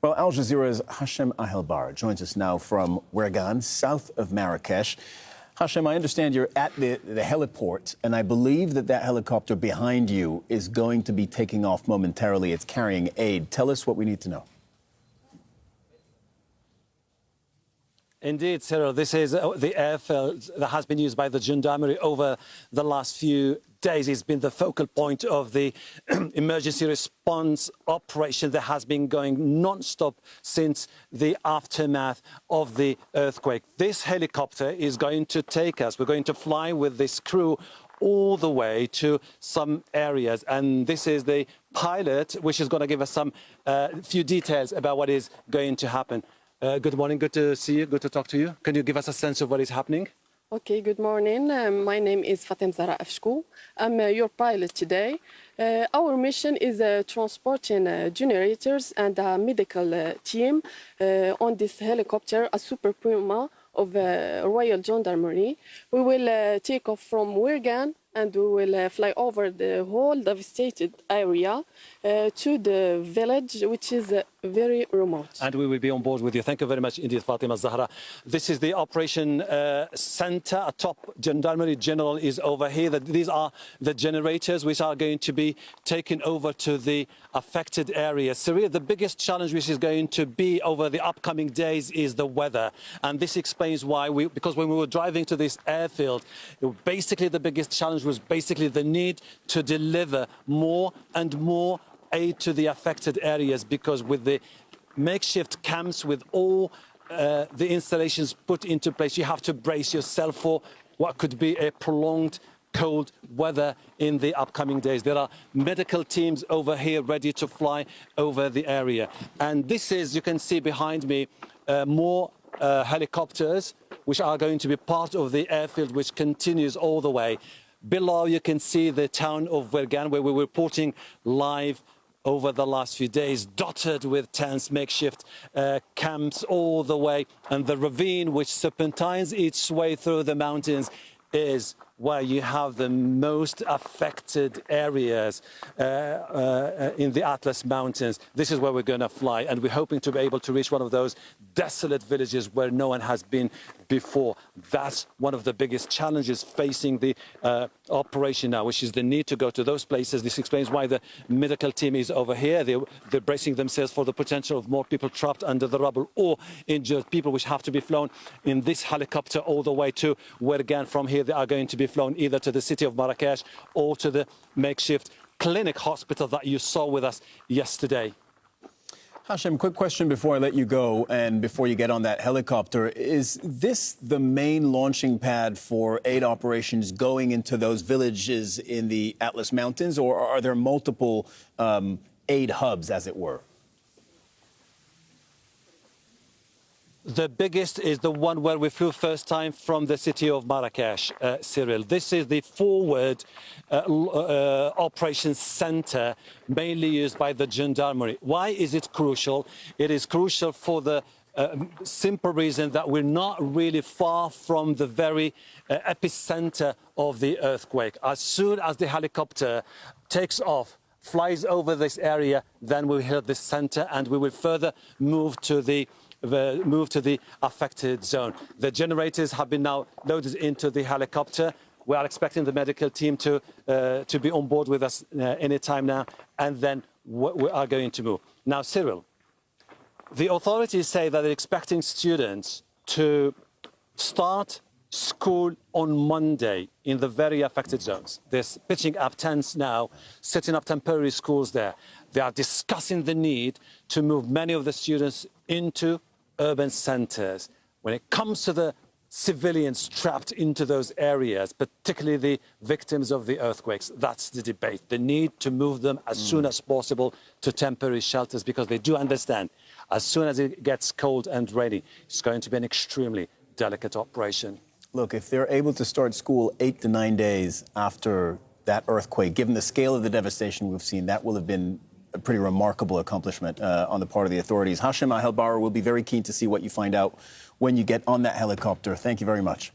Well, Al Jazeera's Hashem Ahelbar joins us now from Wergan, south of Marrakesh. Hashem, I understand you're at the heliport, and I believe that helicopter behind you is going to be taking off momentarily. It's carrying aid. Tell us what we need to know. Indeed, Cyril, this is the airfield that has been used by the Gendarmerie over the last few days. It's been the focal point of the emergency response operation that has been going non-stop since the aftermath of the earthquake. This helicopter is going to take us. We're going to fly with this crew all the way to some areas, and this is the pilot, which is going to give us some few details about what is going to happen. Good morning, good to see you, good to talk to you. Can you give us a sense of what is happening? Okay, good morning. My name is Fatem Zara Afshkou. I'm your pilot today. Our mission is transporting generators and a medical team on this helicopter, a Super Puma of Royal Gendarmerie. We will take off from Wergan and we will fly over the whole devastated area to the village, which is very remote. And we will be on board with you. Thank you very much indeed, Fatima Zahra. This is the operation center. A top Gendarmerie general is over here. These are the generators which are going to be taken over to the affected areas. Syria, the biggest challenge which is going to be over the upcoming days is the weather. And this explains why because when we were driving to this airfield, basically the biggest challenge was basically the need to deliver more and more aid to the affected areas, because with the makeshift camps, with all the installations put into place, you have to brace yourself for what could be a prolonged cold weather in the upcoming days. There are medical teams over here ready to fly over the area. And this is, you can see behind me, more helicopters which are going to be part of the airfield, which continues all the way. Below you can see the town of Wergan, where we were reporting live over the last few days, dotted with tents, makeshift camps all the way. And the ravine, which serpentines its way through the mountains, is where you have the most affected areas in the Atlas Mountains. This is where we're going to fly, and we're hoping to be able to reach one of those desolate villages where no one has been before. That's one of the biggest challenges facing the operation now, which is the need to go to those places. This explains why the medical team is over here. They're bracing themselves for the potential of more people trapped under the rubble or injured people, which have to be flown in this helicopter all the way to Wergan. From here, they are going to be flown either to the city of Marrakesh or to the makeshift clinic hospital that you saw with us yesterday. Hashem, quick question before I let you go and before you get on that helicopter. Is this the main launching pad for aid operations going into those villages in the Atlas Mountains, or are there multiple aid hubs, as it were? The biggest is the one where we flew first time from the city of Marrakesh, Cyril. This is the forward operations center, mainly used by the Gendarmerie. Why is it crucial? It is crucial for the simple reason that we're not really far from the very epicenter of the earthquake. As soon as the helicopter takes off, flies over this area, then we'll hit this center and we will further move to the affected zone. The generators have been now loaded into the helicopter. We are expecting the medical team to be on board with us any time now, and then we are going to move. Now, Cyril, the authorities say that they're expecting students to start school on Monday in the very affected zones. They're pitching up tents now, setting up temporary schools there. They are discussing the need to move many of the students into urban centers. When it comes to the civilians trapped into those areas, particularly the victims of the earthquakes, that's the debate. The need to move them as soon as possible to temporary shelters, because they do understand as soon as it gets cold and rainy, it's going to be an extremely delicate operation. Look, if they're able to start school 8 to 9 days after that earthquake, given the scale of the devastation we've seen, that will have been a pretty remarkable accomplishment on the part of the authorities. Hashem Ahelbar will be very keen to see what you find out when you get on that helicopter. Thank you very much.